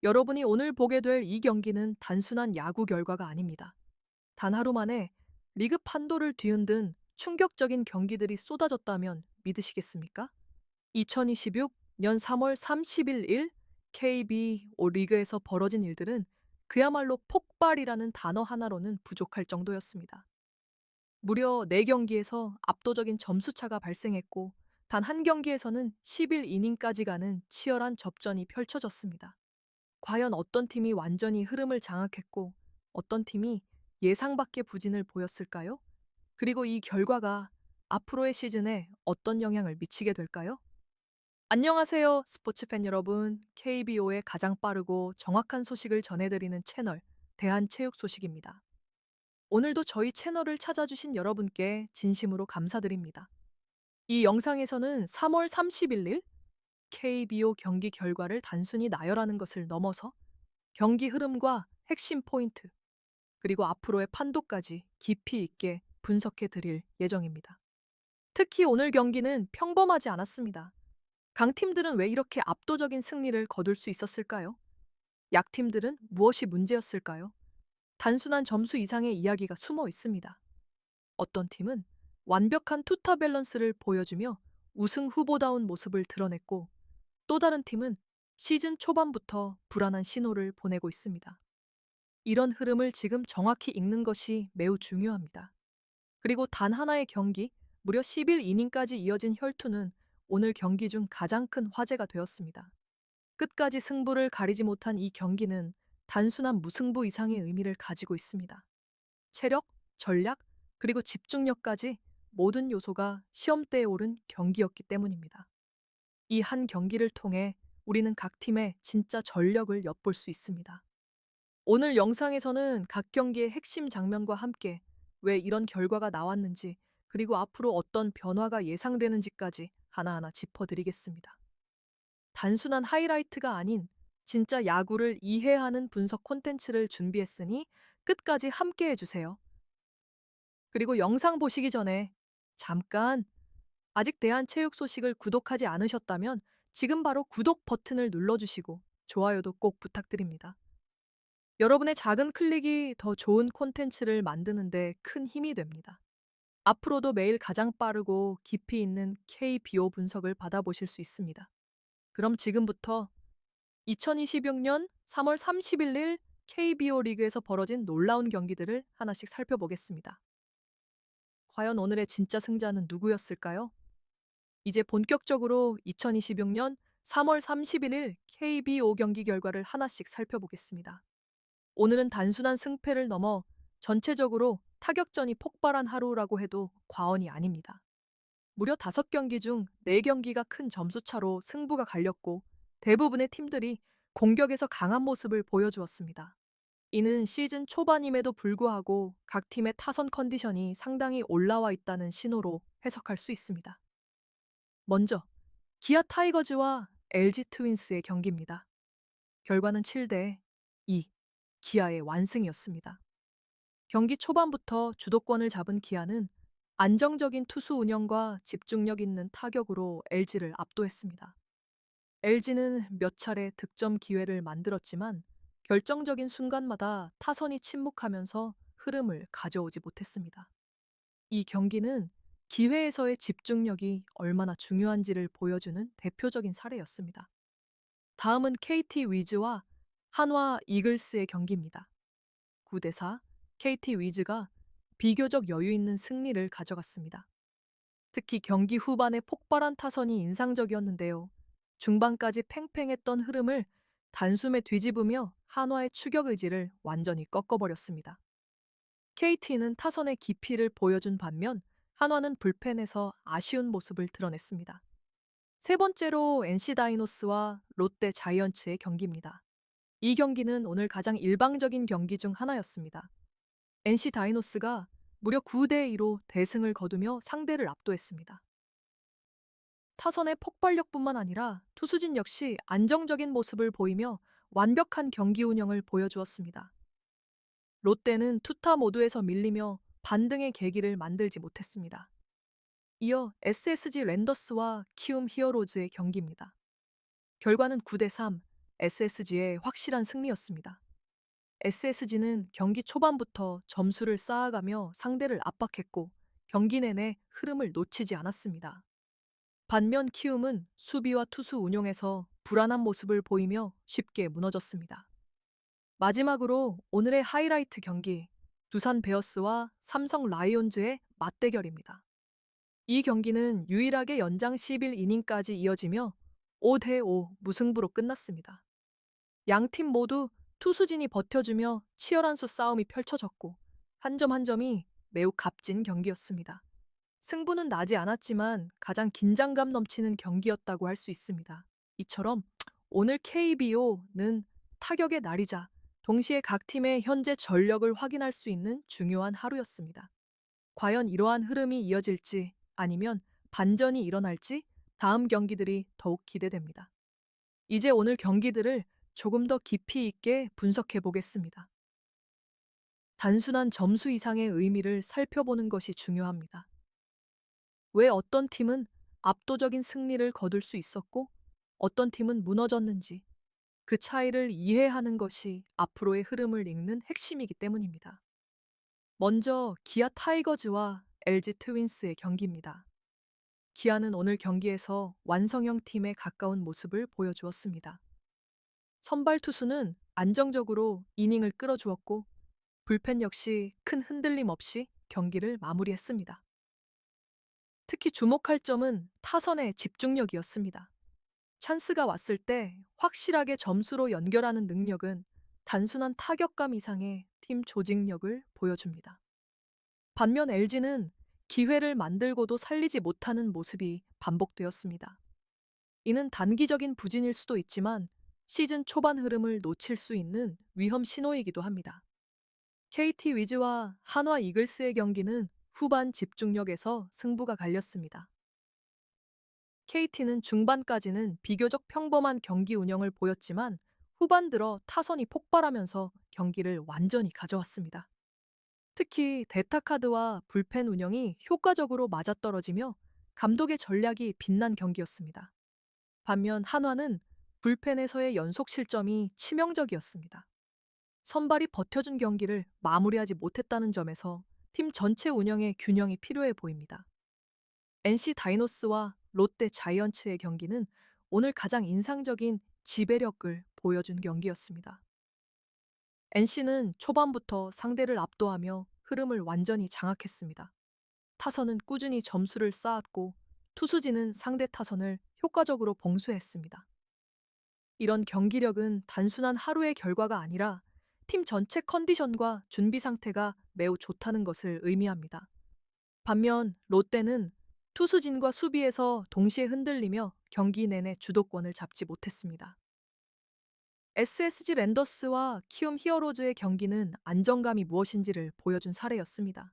여러분이 오늘 보게 될 이 경기는 단순한 야구 결과가 아닙니다. 단 하루 만에 리그 판도를 뒤흔든 충격적인 경기들이 쏟아졌다면 믿으시겠습니까? 2026년 3월 30일 일 KBO 리그에서 벌어진 일들은 그야말로 폭발이라는 단어 하나로는 부족할 정도였습니다. 무려 4경기에서 압도적인 점수차가 발생했고, 단 한 경기에서는 11이닝까지 가는 치열한 접전이 펼쳐졌습니다. 과연 어떤 팀이 완전히 흐름을 장악했고, 어떤 팀이 예상 밖의 부진을 보였을까요? 그리고 이 결과가 앞으로의 시즌에 어떤 영향을 미치게 될까요? 안녕하세요, 스포츠 팬 여러분. KBO의 가장 빠르고 정확한 소식을 전해드리는 채널, 대한체육 소식입니다. 오늘도 저희 채널을 찾아주신 여러분께 진심으로 감사드립니다. 이 영상에서는 3월 30일 일 KBO 경기 결과를 단순히 나열하는 것을 넘어서 경기 흐름과 핵심 포인트, 그리고 앞으로의 판도까지 깊이 있게 분석해 드릴 예정입니다. 특히 오늘 경기는 평범하지 않았습니다. 강팀들은 왜 이렇게 압도적인 승리를 거둘 수 있었을까요? 약팀들은 무엇이 문제였을까요? 단순한 점수 이상의 이야기가 숨어 있습니다. 어떤 팀은 완벽한 투타 밸런스를 보여주며 우승 후보다운 모습을 드러냈고, 또 다른 팀은 시즌 초반부터 불안한 신호를 보내고 있습니다. 이런 흐름을 지금 정확히 읽는 것이 매우 중요합니다. 그리고 단 하나의 경기, 무려 11이닝까지 이어진 혈투는 오늘 경기 중 가장 큰 화제가 되었습니다. 끝까지 승부를 가리지 못한 이 경기는 단순한 무승부 이상의 의미를 가지고 있습니다. 체력, 전략, 그리고 집중력까지 모든 요소가 시험대에 오른 경기였기 때문입니다. 이 한 경기를 통해 우리는 각 팀의 진짜 전력을 엿볼 수 있습니다. 오늘 영상에서는 각 경기의 핵심 장면과 함께 왜 이런 결과가 나왔는지, 그리고 앞으로 어떤 변화가 예상되는지까지 하나하나 짚어드리겠습니다. 단순한 하이라이트가 아닌 진짜 야구를 이해하는 분석 콘텐츠를 준비했으니 끝까지 함께 해주세요. 그리고 영상 보시기 전에 잠깐, 아직 대한체육 소식을 구독하지 않으셨다면 지금 바로 구독 버튼을 눌러주시고 좋아요도 꼭 부탁드립니다. 여러분의 작은 클릭이 더 좋은 콘텐츠를 만드는데 큰 힘이 됩니다. 앞으로도 매일 가장 빠르고 깊이 있는 KBO 분석을 받아보실 수 있습니다. 그럼 지금부터 2026년 3월 30일 일 KBO 리그에서 벌어진 놀라운 경기들을 하나씩 살펴보겠습니다. 과연 오늘의 진짜 승자는 누구였을까요? 이제 본격적으로 2026년 3월 31일 KBO 경기 결과를 하나씩 살펴보겠습니다. 오늘은 단순한 승패를 넘어 전체적으로 타격전이 폭발한 하루라고 해도 과언이 아닙니다. 무려 5경기 중 4경기가 큰 점수차로 승부가 갈렸고, 대부분의 팀들이 공격에서 강한 모습을 보여주었습니다. 이는 시즌 초반임에도 불구하고 각 팀의 타선 컨디션이 상당히 올라와 있다는 신호로 해석할 수 있습니다. 먼저 기아 타이거즈와 LG 트윈스의 경기입니다. 결과는 7대 2, 기아의 완승이었습니다. 경기 초반부터 주도권을 잡은 기아는 안정적인 투수 운영과 집중력 있는 타격으로 LG를 압도했습니다. LG는 몇 차례 득점 기회를 만들었지만 결정적인 순간마다 타선이 침묵하면서 흐름을 가져오지 못했습니다. 이 경기는 기회에서의 집중력이 얼마나 중요한지를 보여주는 대표적인 사례였습니다. 다음은 KT 위즈와 한화 이글스의 경기입니다. 9대 4, KT 위즈가 비교적 여유 있는 승리를 가져갔습니다. 특히 경기 후반에 폭발한 타선이 인상적이었는데요. 중반까지 팽팽했던 흐름을 단숨에 뒤집으며 한화의 추격 의지를 완전히 꺾어버렸습니다. KT는 타선의 깊이를 보여준 반면 한화는 불펜에서 아쉬운 모습을 드러냈습니다. 세 번째로 NC 다이노스와 롯데 자이언츠의 경기입니다. 이 경기는 오늘 가장 일방적인 경기 중 하나였습니다. NC 다이노스가 무려 9대 2로 대승을 거두며 상대를 압도했습니다. 타선의 폭발력뿐만 아니라 투수진 역시 안정적인 모습을 보이며 완벽한 경기 운영을 보여주었습니다. 롯데는 투타 모두에서 밀리며 반등의 계기를 만들지 못했습니다. 이어 SSG 랜더스와 키움 히어로즈의 경기입니다. 결과는 9대 3, SSG의 확실한 승리였습니다. SSG는 경기 초반부터 점수를 쌓아가며 상대를 압박했고 경기 내내 흐름을 놓치지 않았습니다. 반면 키움은 수비와 투수 운용에서 불안한 모습을 보이며 쉽게 무너졌습니다. 마지막으로 오늘의 하이라이트 경기, 두산 베어스와 삼성 라이온즈의 맞대결입니다. 이 경기는 유일하게 연장 11이닝까지 이어지며 5대5 무승부로 끝났습니다. 양팀 모두 투수진이 버텨주며 치열한 싸움이 펼쳐졌고 한 점 한 점이 매우 값진 경기였습니다. 승부는 나지 않았지만 가장 긴장감 넘치는 경기였다고 할 수 있습니다. 이처럼 오늘 KBO는 타격의 날이자 동시에 각 팀의 현재 전력을 확인할 수 있는 중요한 하루였습니다. 과연 이러한 흐름이 이어질지 아니면 반전이 일어날지 다음 경기들이 더욱 기대됩니다. 이제 오늘 경기들을 조금 더 깊이 있게 분석해 보겠습니다. 단순한 점수 이상의 의미를 살펴보는 것이 중요합니다. 왜 어떤 팀은 압도적인 승리를 거둘 수 있었고 어떤 팀은 무너졌는지 그 차이를 이해하는 것이 앞으로의 흐름을 읽는 핵심이기 때문입니다. 먼저 기아 타이거즈와 LG 트윈스의 경기입니다. 기아는 오늘 경기에서 완성형 팀에 가까운 모습을 보여주었습니다. 선발 투수는 안정적으로 이닝을 끌어주었고 불펜 역시 큰 흔들림 없이 경기를 마무리했습니다. 특히 주목할 점은 타선의 집중력이었습니다. 찬스가 왔을 때 확실하게 점수로 연결하는 능력은 단순한 타격감 이상의 팀 조직력을 보여줍니다. 반면 LG는 기회를 만들고도 살리지 못하는 모습이 반복되었습니다. 이는 단기적인 부진일 수도 있지만 시즌 초반 흐름을 놓칠 수 있는 위험 신호이기도 합니다. KT 위즈와 한화 이글스의 경기는 후반 집중력에서 승부가 갈렸습니다. KT는 중반까지는 비교적 평범한 경기 운영을 보였지만 후반 들어 타선이 폭발하면서 경기를 완전히 가져왔습니다. 특히 데타카드와 불펜 운영이 효과적으로 맞아떨어지며 감독의 전략이 빛난 경기였습니다. 반면 한화는 불펜에서의 연속 실점이 치명적이었습니다. 선발이 버텨준 경기를 마무리하지 못했다는 점에서 팀 전체 운영에 균형이 필요해 보입니다. NC 다이노스와 롯데 자이언츠의 경기는 오늘 가장 인상적인 지배력을 보여준 경기였습니다. NC는 초반부터 상대를 압도하며 흐름을 완전히 장악했습니다. 타선은 꾸준히 점수를 쌓았고 투수진은 상대 타선을 효과적으로 봉쇄했습니다. 이런 경기력은 단순한 하루의 결과가 아니라 팀 전체 컨디션과 준비 상태가 매우 좋다는 것을 의미합니다. 반면 롯데는 투수진과 수비에서 동시에 흔들리며 경기 내내 주도권을 잡지 못했습니다. SSG 랜더스와 키움 히어로즈의 경기는 안정감이 무엇인지를 보여준 사례였습니다.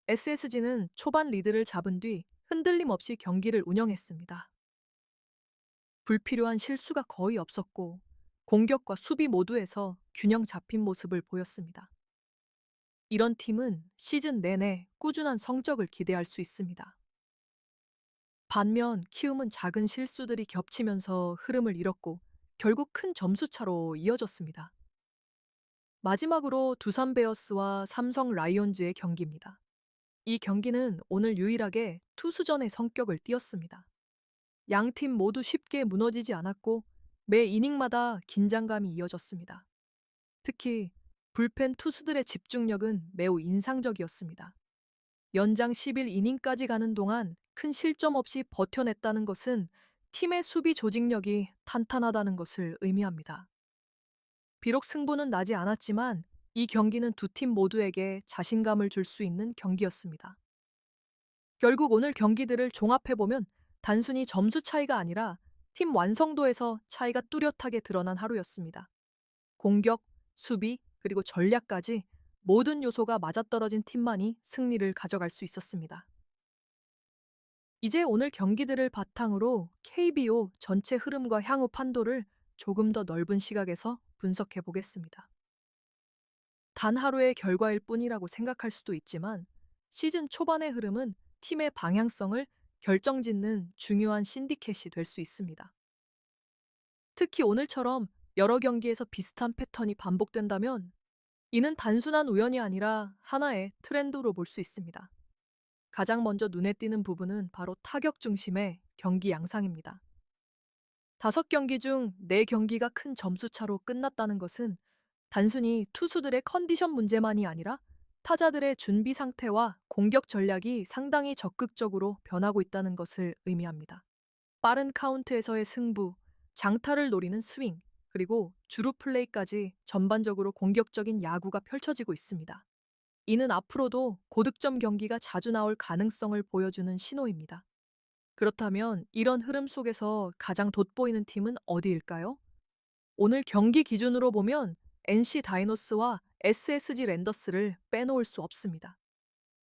SSG는 초반 리드를 잡은 뒤 흔들림 없이 경기를 운영했습니다. 불필요한 실수가 거의 없었고 공격과 수비 모두에서 균형 잡힌 모습을 보였습니다. 이런 팀은 시즌 내내 꾸준한 성적을 기대할 수 있습니다. 반면 키움은 작은 실수들이 겹치면서 흐름을 잃었고 결국 큰 점수차로 이어졌습니다. 마지막으로 두산 베어스와 삼성 라이온즈의 경기입니다. 이 경기는 오늘 유일하게 투수전의 성격을 띄었습니다. 양팀 모두 쉽게 무너지지 않았고 매 이닝마다 긴장감이 이어졌습니다. 특히 불펜 투수들의 집중력은 매우 인상적이었습니다. 연장 11이닝까지 가는 동안 큰 실점 없이 버텨냈다는 것은 팀의 수비 조직력이 탄탄하다는 것을 의미합니다. 비록 승부는 나지 않았지만 이 경기는 두 팀 모두에게 자신감을 줄 수 있는 경기였습니다. 결국 오늘 경기들을 종합해보면 단순히 점수 차이가 아니라 팀 완성도에서 차이가 뚜렷하게 드러난 하루였습니다. 공격, 수비, 그리고 전략까지 모든 요소가 맞아떨어진 팀만이 승리를 가져갈 수 있었습니다. 이제 오늘 경기들을 바탕으로 KBO 전체 흐름과 향후 판도를 조금 더 넓은 시각에서 분석해 보겠습니다. 단 하루의 결과일 뿐이라고 생각할 수도 있지만 시즌 초반의 흐름은 팀의 방향성을 결정짓는 중요한 신디켓이 될 수 있습니다. 특히 오늘처럼 여러 경기에서 비슷한 패턴이 반복된다면 이는 단순한 우연이 아니라 하나의 트렌드로 볼 수 있습니다. 가장 먼저 눈에 띄는 부분은 바로 타격 중심의 경기 양상입니다. 5경기 중 4경기가 큰 점수차로 끝났다는 것은 단순히 투수들의 컨디션 문제만이 아니라 타자들의 준비 상태와 공격 전략이 상당히 적극적으로 변하고 있다는 것을 의미합니다. 빠른 카운트에서의 승부, 장타를 노리는 스윙, 그리고 주루 플레이까지 전반적으로 공격적인 야구가 펼쳐지고 있습니다. 이는 앞으로도 고득점 경기가 자주 나올 가능성을 보여주는 신호입니다. 그렇다면 이런 흐름 속에서 가장 돋보이는 팀은 어디일까요? 오늘 경기 기준으로 보면 NC 다이노스와 SSG 랜더스를 빼놓을 수 없습니다.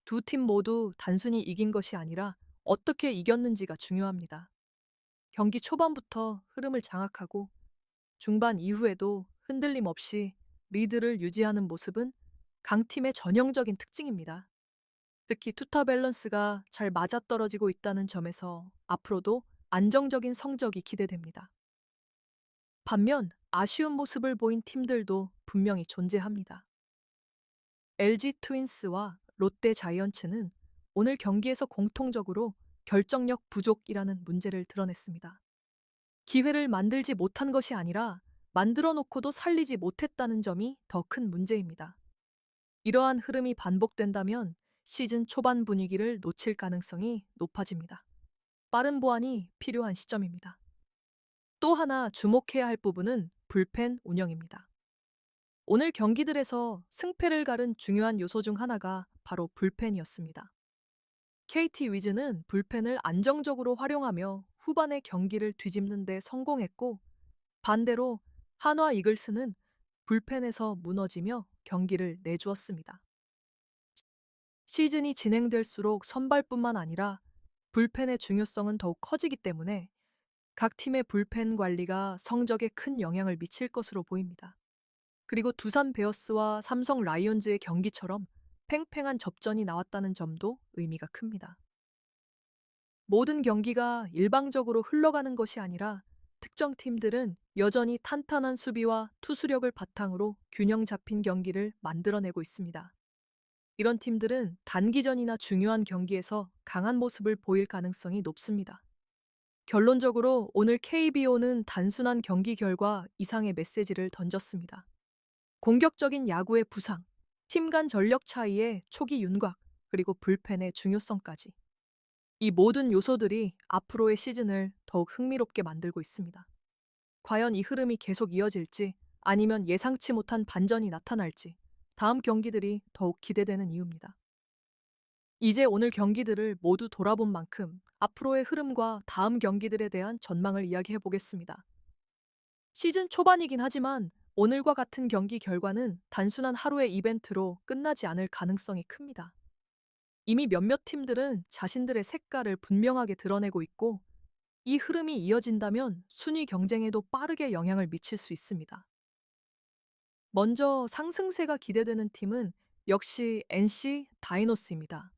두 팀 모두 단순히 이긴 것이 아니라 어떻게 이겼는지가 중요합니다. 경기 초반부터 흐름을 장악하고 중반 이후에도 흔들림 없이 리드를 유지하는 모습은 강팀의 전형적인 특징입니다. 특히 투타 밸런스가 잘 맞아떨어지고 있다는 점에서 앞으로도 안정적인 성적이 기대됩니다. 반면 아쉬운 모습을 보인 팀들도 분명히 존재합니다. LG 트윈스와 롯데 자이언츠는 오늘 경기에서 공통적으로 결정력 부족이라는 문제를 드러냈습니다. 기회를 만들지 못한 것이 아니라 만들어 놓고도 살리지 못했다는 점이 더 큰 문제입니다. 이러한 흐름이 반복된다면 시즌 초반 분위기를 놓칠 가능성이 높아집니다. 빠른 보완이 필요한 시점입니다. 또 하나 주목해야 할 부분은 불펜 운영입니다. 오늘 경기들에서 승패를 가른 중요한 요소 중 하나가 바로 불펜이었습니다. KT 위즈는 불펜을 안정적으로 활용하며 후반의 경기를 뒤집는 데 성공했고, 반대로 한화 이글스는 불펜에서 무너지며 경기를 내주었습니다. 시즌이 진행될수록 선발뿐만 아니라 불펜의 중요성은 더욱 커지기 때문에 각 팀의 불펜 관리가 성적에 큰 영향을 미칠 것으로 보입니다. 그리고 두산 베어스와 삼성 라이온즈의 경기처럼 팽팽한 접전이 나왔다는 점도 의미가 큽니다. 모든 경기가 일방적으로 흘러가는 것이 아니라 특정 팀들은 여전히 탄탄한 수비와 투수력을 바탕으로 균형 잡힌 경기를 만들어내고 있습니다. 이런 팀들은 단기전이나 중요한 경기에서 강한 모습을 보일 가능성이 높습니다. 결론적으로 오늘 KBO는 단순한 경기 결과 이상의 메시지를 던졌습니다. 공격적인 야구의 부상, 팀 간 전력 차이의 초기 윤곽, 그리고 불펜의 중요성까지. 이 모든 요소들이 앞으로의 시즌을 더욱 흥미롭게 만들고 있습니다. 과연 이 흐름이 계속 이어질지 아니면 예상치 못한 반전이 나타날지 다음 경기들이 더욱 기대되는 이유입니다. 이제 오늘 경기들을 모두 돌아본 만큼 앞으로의 흐름과 다음 경기들에 대한 전망을 이야기해 보겠습니다. 시즌 초반이긴 하지만 오늘과 같은 경기 결과는 단순한 하루의 이벤트로 끝나지 않을 가능성이 큽니다. 이미 몇몇 팀들은 자신들의 색깔을 분명하게 드러내고 있고 이 흐름이 이어진다면 순위 경쟁에도 빠르게 영향을 미칠 수 있습니다. 먼저 상승세가 기대되는 팀은 역시 NC 다이노스입니다.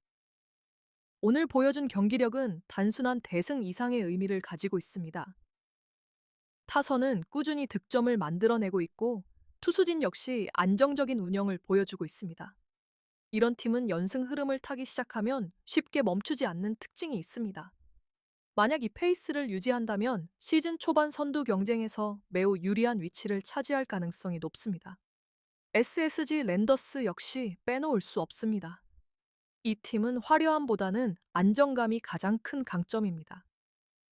오늘 보여준 경기력은 단순한 대승 이상의 의미를 가지고 있습니다. 타선은 꾸준히 득점을 만들어내고 있고 투수진 역시 안정적인 운영을 보여주고 있습니다. 이런 팀은 연승 흐름을 타기 시작하면 쉽게 멈추지 않는 특징이 있습니다. 만약 이 페이스를 유지한다면 시즌 초반 선두 경쟁에서 매우 유리한 위치를 차지할 가능성이 높습니다. SSG 랜더스 역시 빼놓을 수 없습니다. 이 팀은 화려함보다는 안정감이 가장 큰 강점입니다.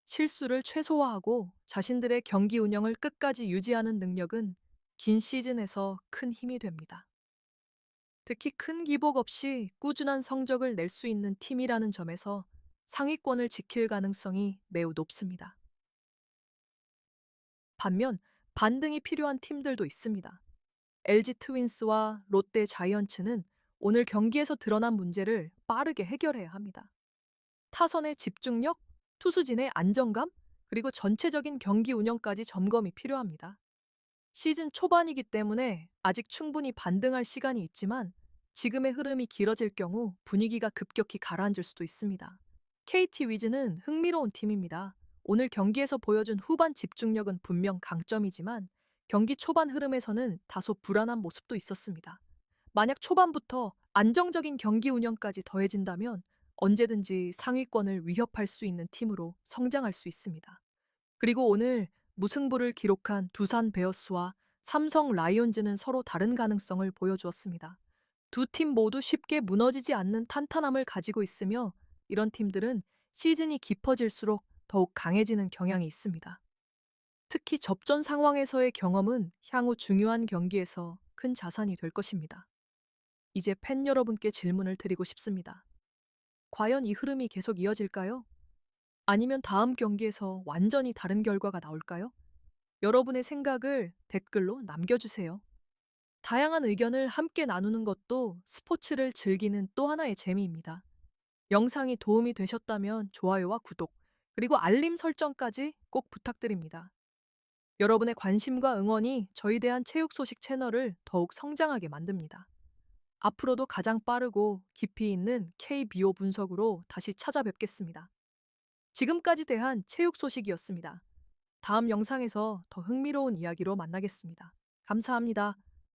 실수를 최소화하고 자신들의 경기 운영을 끝까지 유지하는 능력은 긴 시즌에서 큰 힘이 됩니다. 특히 큰 기복 없이 꾸준한 성적을 낼 수 있는 팀이라는 점에서 상위권을 지킬 가능성이 매우 높습니다. 반면 반등이 필요한 팀들도 있습니다. LG 트윈스와 롯데 자이언츠는 오늘 경기에서 드러난 문제를 빠르게 해결해야 합니다. 타선의 집중력, 투수진의 안정감, 그리고 전체적인 경기 운영까지 점검이 필요합니다. 시즌 초반이기 때문에 아직 충분히 반등할 시간이 있지만 지금의 흐름이 길어질 경우 분위기가 급격히 가라앉을 수도 있습니다. KT 위즈는 흥미로운 팀입니다. 오늘 경기에서 보여준 후반 집중력은 분명 강점이지만 경기 초반 흐름에서는 다소 불안한 모습도 있었습니다. 만약 초반부터 안정적인 경기 운영까지 더해진다면 언제든지 상위권을 위협할 수 있는 팀으로 성장할 수 있습니다. 그리고 오늘 무승부를 기록한 두산 베어스와 삼성 라이온즈는 서로 다른 가능성을 보여주었습니다. 두 팀 모두 쉽게 무너지지 않는 탄탄함을 가지고 있으며 이런 팀들은 시즌이 깊어질수록 더욱 강해지는 경향이 있습니다. 특히 접전 상황에서의 경험은 향후 중요한 경기에서 큰 자산이 될 것입니다. 이제 팬 여러분께 질문을 드리고 싶습니다. 과연 이 흐름이 계속 이어질까요? 아니면 다음 경기에서 완전히 다른 결과가 나올까요? 여러분의 생각을 댓글로 남겨주세요. 다양한 의견을 함께 나누는 것도 스포츠를 즐기는 또 하나의 재미입니다. 영상이 도움이 되셨다면 좋아요와 구독, 그리고 알림 설정까지 꼭 부탁드립니다. 여러분의 관심과 응원이 저희 대한 체육 소식 채널을 더욱 성장하게 만듭니다. 앞으로도 가장 빠르고 깊이 있는 KBO 분석으로 다시 찾아뵙겠습니다. 지금까지 대한 체육 소식이었습니다. 다음 영상에서 더 흥미로운 이야기로 만나겠습니다. 감사합니다.